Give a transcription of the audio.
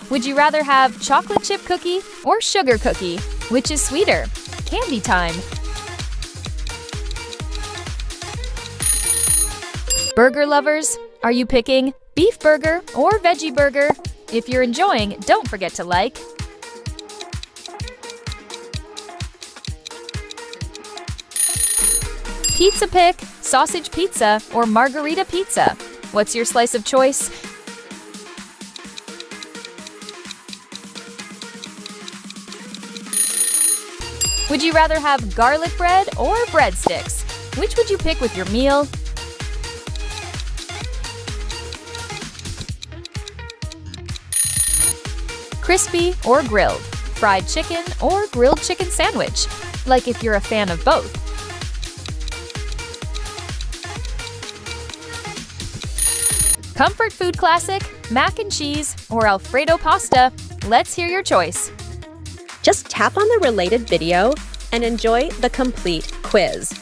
Would you rather have chocolate chip cookie or sugar cookie? Which is sweeter? Candy time. Burger lovers, are you picking beef burger or veggie burger? If you're enjoying, don't forget to like. Pizza pick, sausage pizza or margarita pizza? What's your slice of choice? Would you rather have garlic bread or breadsticks? Which would you pick with your meal? Crispy or grilled? Fried chicken or grilled chicken sandwich? Like if you're a fan of both. Comfort food classic, mac and cheese, or Alfredo pasta? Let's hear your choice. Just tap on the related video and enjoy the complete quiz.